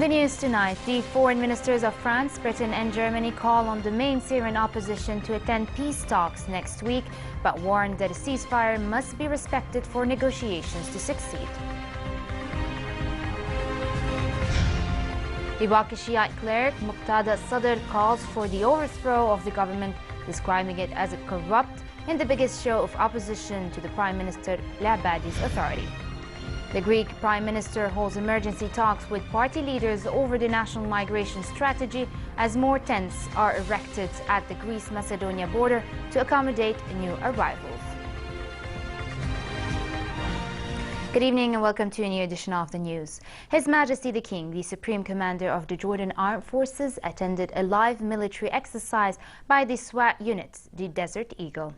In the news tonight, the foreign ministers of France, Britain and Germany call on the main Syrian opposition to attend peace talks next week, but warn that a ceasefire must be respected for negotiations to succeed. Iraqi Shiite cleric Muqtada Sadr calls for the overthrow of the government, describing it as corrupt in the biggest show of opposition to the Prime Minister Al-Abadi's authority. The Greek Prime Minister holds emergency talks with party leaders over the national migration strategy as more tents are erected at the Greece-Macedonia border to accommodate new arrivals. Good evening and welcome to a new edition of the news. His Majesty the King, the Supreme Commander of the Jordan Armed Forces, attended a live military exercise by the SWAT unit, the Desert Eagle,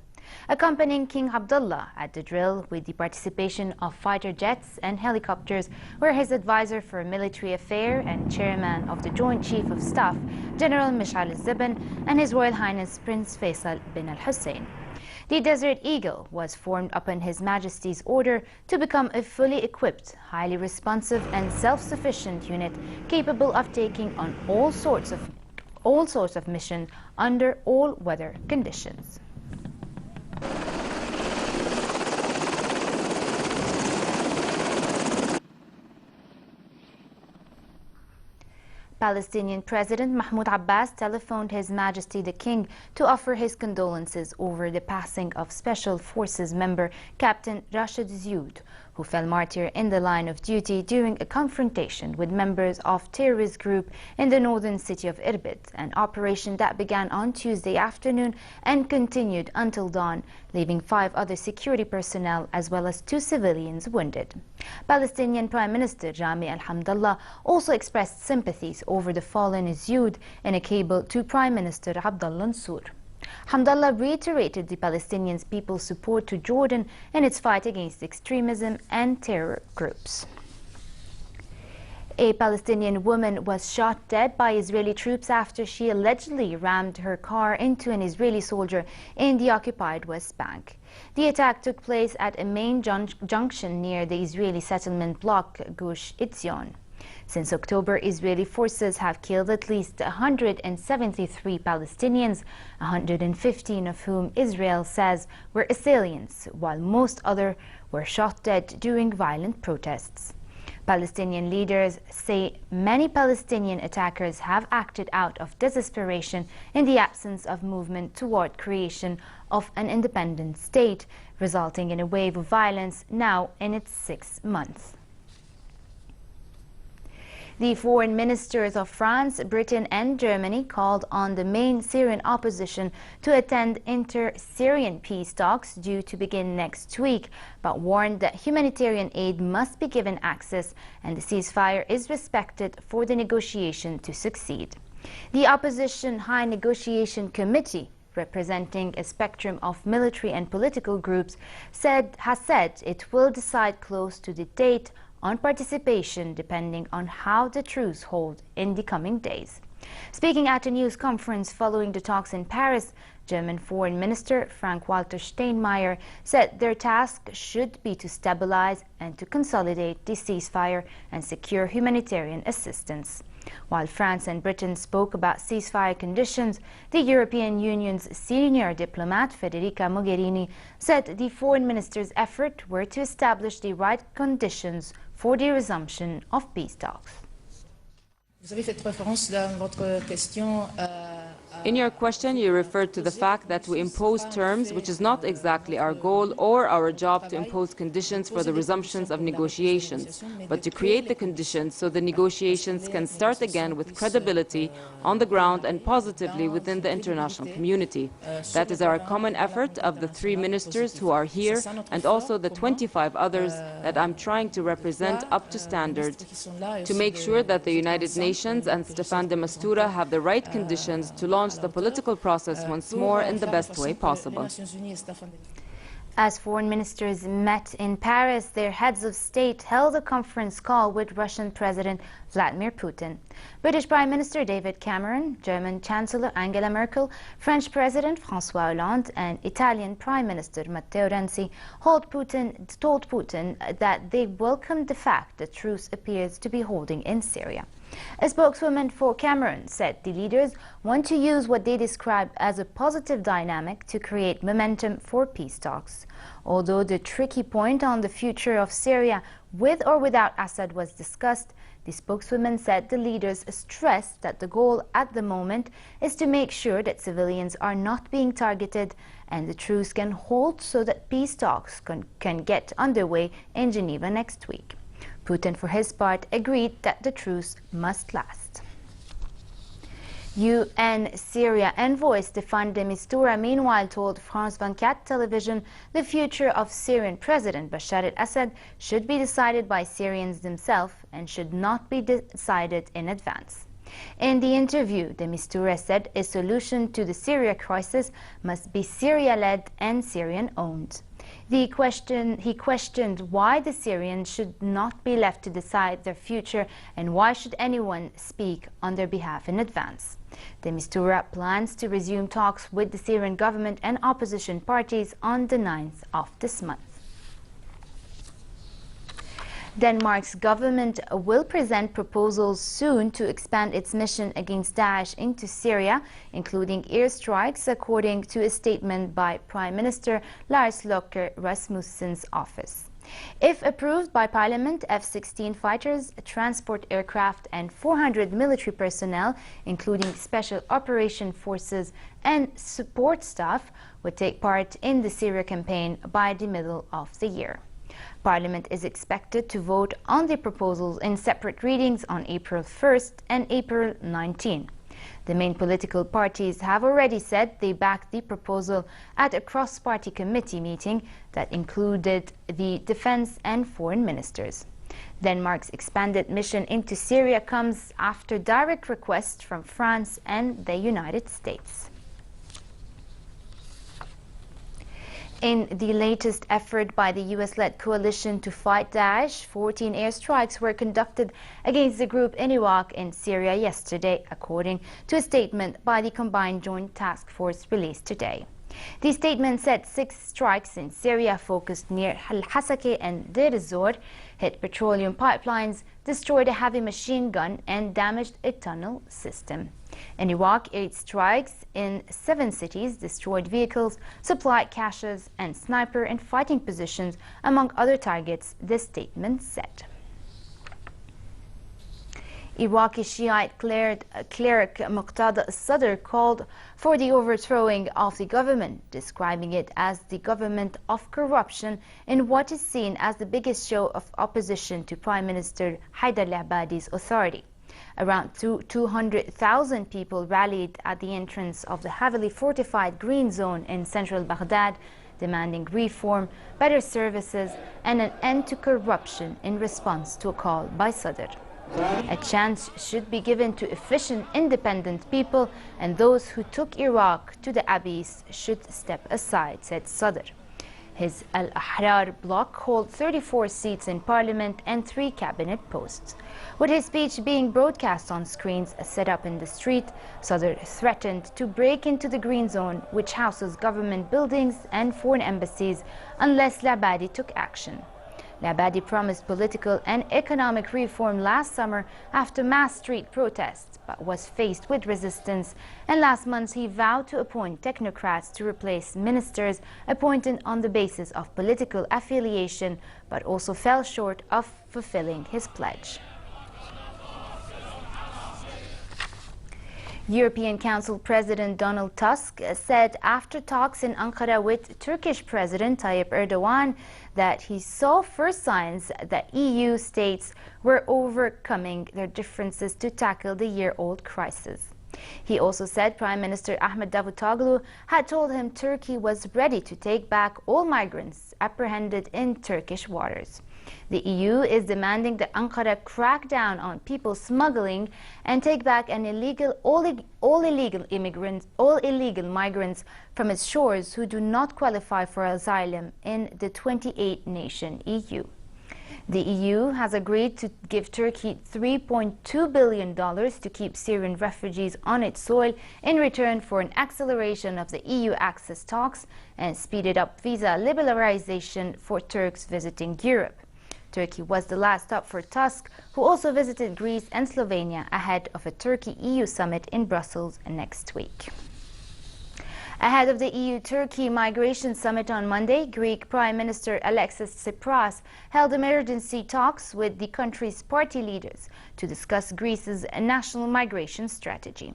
accompanying King Abdullah at the drill with the participation of fighter jets and helicopters, were his advisor for military affairs and chairman of the Joint Chief of Staff, General Mishal al-Zibn, and His Royal Highness Prince Faisal bin al-Hussein. The Desert Eagle was formed upon His Majesty's order to become a fully equipped, highly responsive and self-sufficient unit capable of taking on all sorts of missions under all weather conditions. Palestinian President Mahmoud Abbas telephoned His Majesty the King to offer his condolences over the passing of Special Forces member Captain Rashid Zioud, who fell martyr in the line of duty during a confrontation with members of terrorist group in the northern city of Irbid, an operation that began on Tuesday afternoon and continued until dawn, leaving 5 other security personnel as well as 2 civilians wounded. Palestinian Prime Minister Rami al-Hamdallah also expressed sympathies over the fallen Zioud in a cable to Prime Minister Abdullah Mansour. Hamdallah reiterated the Palestinian people's support to Jordan in its fight against extremism and terror groups. A Palestinian woman was shot dead by Israeli troops after she allegedly rammed her car into an Israeli soldier in the occupied West Bank. The attack took place at a main junction near the Israeli settlement block Gush Etzion. Since October, Israeli forces have killed at least 173 Palestinians, 115 of whom Israel says were assailants, while most others were shot dead during violent protests. Palestinian leaders say many Palestinian attackers have acted out of desperation in the absence of movement toward creation of an independent state, resulting in a wave of violence now in its 6th month. The foreign ministers of France, Britain and Germany called on the main Syrian opposition to attend inter-Syrian peace talks due to begin next week, but warned that humanitarian aid must be given access and the ceasefire is respected for the negotiation to succeed. The Opposition High Negotiation Committee, representing a spectrum of military and political groups, has said it will decide close to the date on participation depending on how the truce holds in the coming days. Speaking at a news conference following the talks in Paris, German Foreign Minister Frank-Walter Steinmeier said their task should be to stabilize and to consolidate the ceasefire and secure humanitarian assistance. While France and Britain spoke about ceasefire conditions, the European Union's senior diplomat Federica Mogherini said the foreign ministers' efforts were to establish the right conditions for the resumption of peace talks. In your question, you referred to the fact that we impose terms, which is not exactly our goal or our job to impose conditions for the resumptions of negotiations, but to create the conditions so the negotiations can start again with credibility on the ground and positively within the international community. That is our common effort of the 3 ministers who are here and also the 25 others that I'm trying to represent up to standard, to make sure that the United Nations and Staffan de Mistura have the right conditions to launch the political process once more in the best way possible. As foreign ministers met in Paris, their heads of state held a conference call with Russian President Vladimir Putin. British Prime Minister David Cameron, German Chancellor Angela Merkel, French President François Hollande and Italian Prime Minister Matteo Renzi told Putin that they welcomed the fact that truce appears to be holding in Syria. A spokeswoman for Cameroon said the leaders want to use what they described as a positive dynamic to create momentum for peace talks. Although the tricky point on the future of Syria with or without Assad was discussed, the spokeswoman said the leaders stressed that the goal at the moment is to make sure that civilians are not being targeted and the truce can hold so that peace talks can get underway in Geneva next week. Putin, for his part, agreed that the truce must last. UN Syria envoy Staffan de Mistura meanwhile told France 24 television the future of Syrian President Bashar al-Assad should be decided by Syrians themselves and should not be decided in advance. In the interview, de Mistura said a solution to the Syria crisis must be Syria-led and Syrian-owned. He questioned why the Syrians should not be left to decide their future and why should anyone speak on their behalf in advance. De Mistura plans to resume talks with the Syrian government and opposition parties on the 9th of this month. Denmark's government will present proposals soon to expand its mission against Daesh into Syria, including airstrikes, according to a statement by Prime Minister Lars Løkke Rasmussen's office. If approved by Parliament, F-16 fighters, transport aircraft and 400 military personnel, including special operation forces and support staff, would take part in the Syria campaign by the middle of the year. Parliament is expected to vote on the proposals in separate readings on April 1st and April 19. The main political parties have already said they backed the proposal at a cross-party committee meeting that included the defense and foreign ministers. Denmark's expanded mission into Syria comes after direct requests from France and the United States. In the latest effort by the US-led coalition to fight Daesh, 14 airstrikes were conducted against the group in Iraq and Syria yesterday, according to a statement by the Combined Joint Task Force released today. The statement said 6 strikes in Syria focused near Al-Hasake and Deir ez-Zor, hit petroleum pipelines, destroyed a heavy machine gun, and damaged a tunnel system. In Iraq, 8 strikes in 7 cities destroyed vehicles, supply caches, and sniper and fighting positions, among other targets, the statement said. Iraqi Shiite cleric Muqtada al-Sadr called for the overthrowing of the government, describing it as the government of corruption in what is seen as the biggest show of opposition to Prime Minister Haider al-Abadi's authority. Around 200,000 people rallied at the entrance of the heavily fortified Green Zone in central Baghdad, demanding reform, better services, and an end to corruption in response to a call by Sadr. A chance should be given to efficient, independent people, and those who took Iraq to the abyss should step aside, said Sadr. His Al-Ahrar bloc holds 34 seats in parliament and 3 cabinet posts. With his speech being broadcast on screens set up in the street, Sadr threatened to break into the Green Zone, which houses government buildings and foreign embassies, unless al-Abadi took action. Al-Abadi promised political and economic reform last summer after mass street protests, but was faced with resistance, and last month he vowed to appoint technocrats to replace ministers appointed on the basis of political affiliation, but also fell short of fulfilling his pledge. European Council President Donald Tusk said after talks in Ankara with Turkish President Tayyip Erdogan that he saw first signs that EU states were overcoming their differences to tackle the year-old crisis. He also said Prime Minister Ahmed Davutoglu had told him Turkey was ready to take back all migrants apprehended in Turkish waters. The EU is demanding that Ankara crack down on people smuggling and take back all illegal migrants from its shores who do not qualify for asylum in the 28-nation EU. The EU has agreed to give Turkey $3.2 billion to keep Syrian refugees on its soil in return for an acceleration of the EU access talks and speeded up visa liberalization for Turks visiting Europe. Turkey was the last stop for Tusk, who also visited Greece and Slovenia ahead of a Turkey-EU summit in Brussels next week. Ahead of the EU-Turkey migration summit on Monday, Greek Prime Minister Alexis Tsipras held emergency talks with the country's party leaders to discuss Greece's national migration strategy.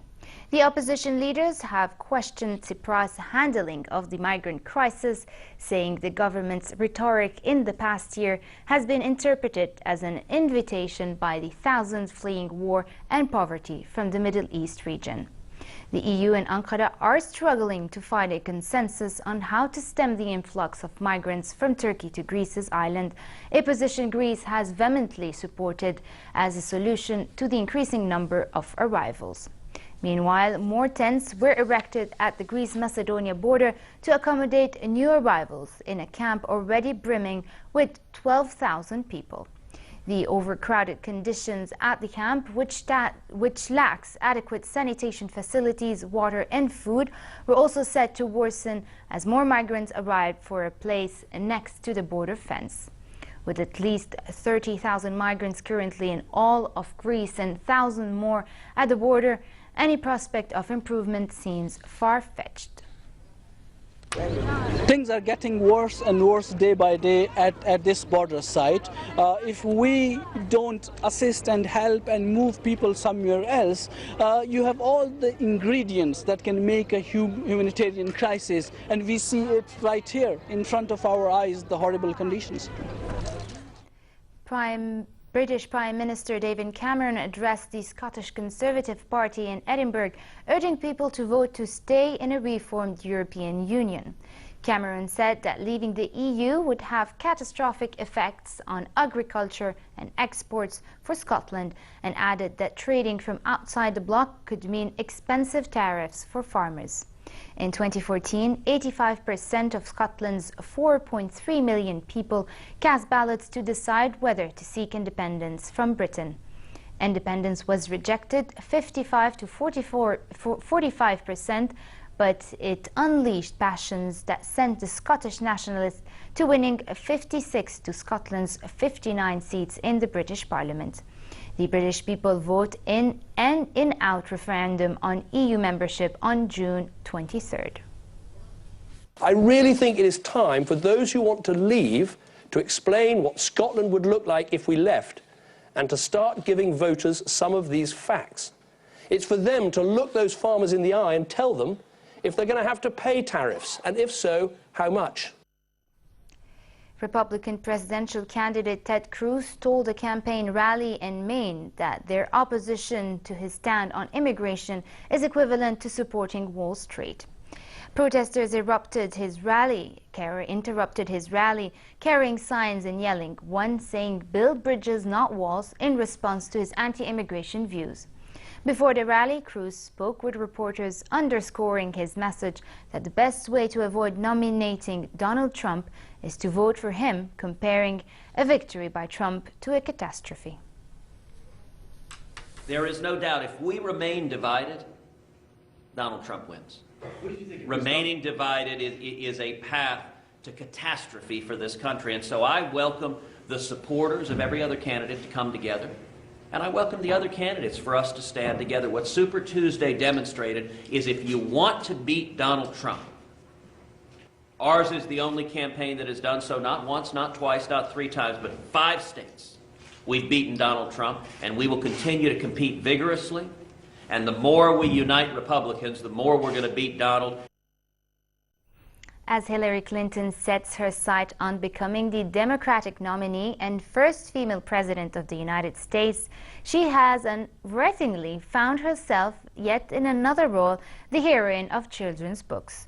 The opposition leaders have questioned Tsipras' handling of the migrant crisis, saying the government's rhetoric in the past year has been interpreted as an invitation by the thousands fleeing war and poverty from the Middle East region. The EU and Ankara are struggling to find a consensus on how to stem the influx of migrants from Turkey to Greece's island, a position Greece has vehemently supported as a solution to the increasing number of arrivals. Meanwhile, more tents were erected at the Greece-Macedonia border to accommodate new arrivals in a camp already brimming with 12,000 people. The overcrowded conditions at the camp, which lacks adequate sanitation facilities, water and food, were also set to worsen as more migrants arrived for a place next to the border fence. With at least 30,000 migrants currently in all of Greece and thousands more at the border, any prospect of improvement seems far-fetched. Things are getting worse and worse day by day at this border site. If we don't assist and help and move people somewhere else, you have all the ingredients that can make a humanitarian crisis, and we see it right here in front of our eyes, the horrible conditions. British Prime Minister David Cameron addressed the Scottish Conservative Party in Edinburgh, urging people to vote to stay in a reformed European Union. Cameron said that leaving the EU would have catastrophic effects on agriculture and exports for Scotland, and added that trading from outside the bloc could mean expensive tariffs for farmers. In 2014, 85% of Scotland's 4.3 million people cast ballots to decide whether to seek independence from Britain. Independence was rejected 55 to 45%, but it unleashed passions that sent the Scottish nationalists to winning 56 to Scotland's 59 seats in the British Parliament. The British people vote in an in-out referendum on EU membership on June 23rd. I really think it is time for those who want to leave to explain what Scotland would look like if we left, and to start giving voters some of these facts. It's for them to look those farmers in the eye and tell them if they're going to have to pay tariffs, and if so, how much. Republican presidential candidate Ted Cruz told a campaign rally in Maine that their opposition to his stand on immigration is equivalent to supporting Wall Street. Protesters interrupted his rally, carrying signs and yelling, one saying "Build bridges, not walls," in response to his anti-immigration views. Before the rally, Cruz spoke with reporters, underscoring his message that the best way to avoid nominating Donald Trump is to vote for him, comparing a victory by Trump to a catastrophe. There is no doubt if we remain divided, Donald Trump wins. Remaining divided is a path to catastrophe for this country, and so I welcome the supporters of every other candidate to come together. And I welcome the other candidates for us to stand together. What Super Tuesday demonstrated is if you want to beat Donald Trump, ours is the only campaign that has done so, not once, not twice, not 3 times, but 5 states. We've beaten Donald Trump, and we will continue to compete vigorously. And the more we unite Republicans, the more we're going to beat Donald. As Hillary Clinton sets her sight on becoming the Democratic nominee and first female president of the United States, she has unwittingly found herself yet in another role, the heroine of children's books.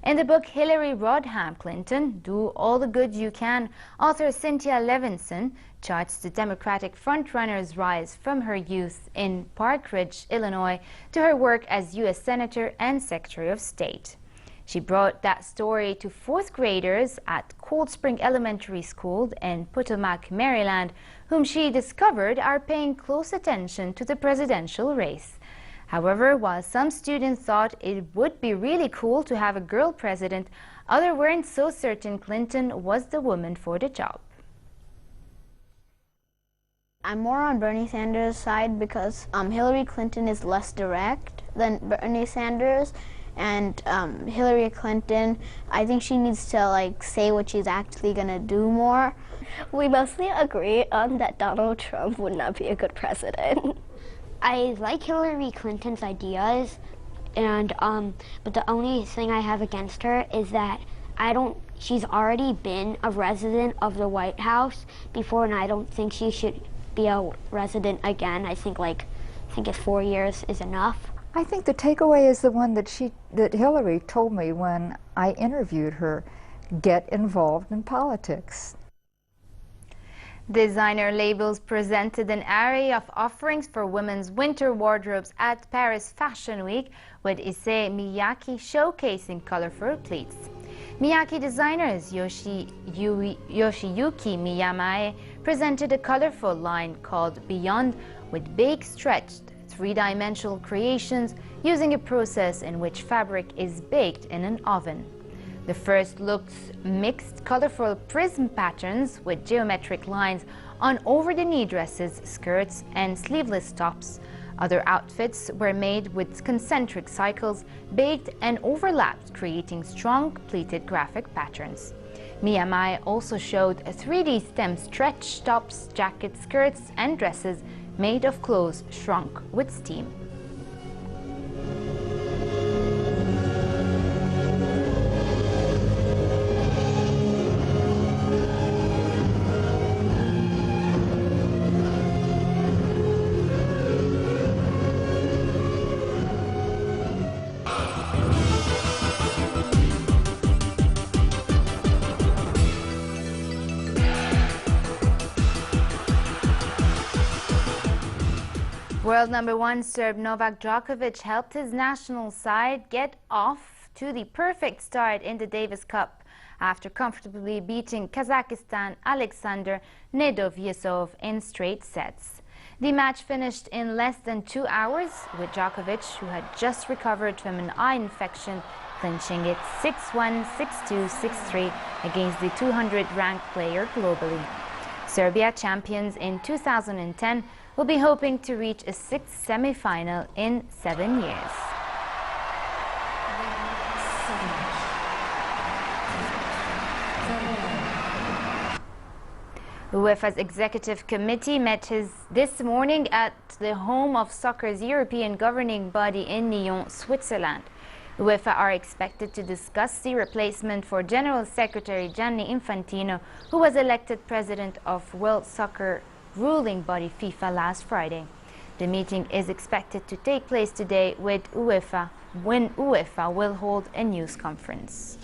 In the book Hillary Rodham Clinton, Do All the Good You Can, author Cynthia Levinson charts the Democratic frontrunner's rise from her youth in Park Ridge, Illinois, to her work as U.S. Senator and Secretary of State. She brought that story to 4th graders at Cold Spring Elementary School in Potomac, Maryland, whom she discovered are paying close attention to the presidential race. However, while some students thought it would be really cool to have a girl president, others weren't so certain Clinton was the woman for the job. I'm more on Bernie Sanders' side because Hillary Clinton is less direct than Bernie Sanders, and Hillary Clinton, I think she needs to like say what she's actually gonna do more. We mostly agree on that Donald Trump would not be a good president. I like Hillary Clinton's ideas, and but the only thing I have against her is that she's already been a resident of the White House before, and I don't think she should be a resident again. I think if 4 years is enough. I think the takeaway is the one that Hillary told me when I interviewed her: get involved in politics. Designer labels presented an array of offerings for women's winter wardrobes at Paris Fashion Week, with Issei Miyake showcasing colorful pleats. Miyake designers Yoshiyuki Miyamae presented a colorful line called Beyond, with big stretched three-dimensional creations using a process in which fabric is baked in an oven. The first looks mixed colorful prism patterns with geometric lines on over-the-knee dresses, skirts, and sleeveless tops. Other outfits were made with concentric cycles, baked and overlapped, creating strong pleated graphic patterns. Miyamae also showed a 3D stem stretch tops, jackets, skirts, and dresses made of clothes shrunk with steam. World #1 Serb Novak Djokovic helped his national side get off to the perfect start in the Davis Cup after comfortably beating Kazakhstan Alexander Nedovyesov in straight sets. The match finished in less than 2 hours, with Djokovic, who had just recovered from an eye infection, clinching it 6-1, 6-2, 6-3 against the 200th-ranked player globally. Serbia, champions in 2010, will be hoping to reach a sixth semi-final in 7 years. UEFA's executive committee met this morning at the home of soccer's European governing body in Nyon, Switzerland. UEFA are expected to discuss the replacement for General Secretary Gianni Infantino, who was elected president of World Soccer ruling body FIFA last Friday. The meeting is expected to take place today when UEFA will hold a news conference.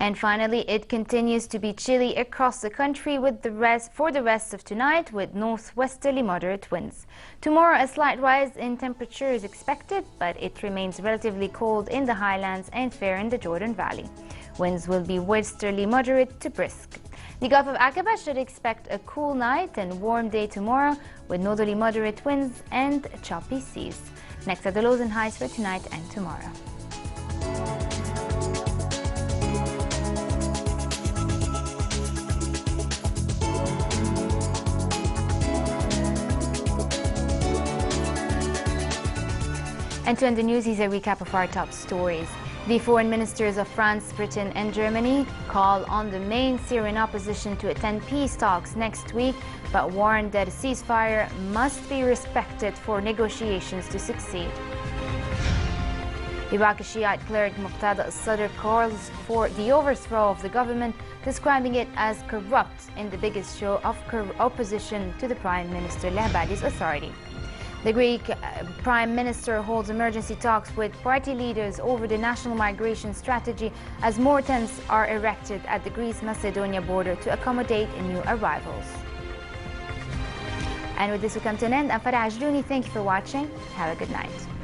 And finally, it continues to be chilly across the country for the rest of tonight, with northwesterly moderate winds. Tomorrow, a slight rise in temperature is expected, but it remains relatively cold in the highlands and fair in the Jordan Valley. Winds will be westerly moderate to brisk. The Gulf of Aqaba should expect a cool night and warm day tomorrow, with northerly moderate winds and choppy seas. Next are the lows and highs for tonight and tomorrow. And to end the news, here's a recap of our top stories. The foreign ministers of France, Britain and Germany call on the main Syrian opposition to attend peace talks next week, but warn that a ceasefire must be respected for negotiations to succeed. Iraqi Shiite cleric Muqtada al-Sadr calls for the overthrow of the government, describing it as corrupt in the biggest show of opposition to the Prime Minister Lahbadi's authority. The Greek Prime Minister holds emergency talks with party leaders over the national migration strategy as more tents are erected at the Greece-Macedonia border to accommodate new arrivals. And with this we come to an end. I'm Farah Ajdouni. Thank you for watching. Have a good night.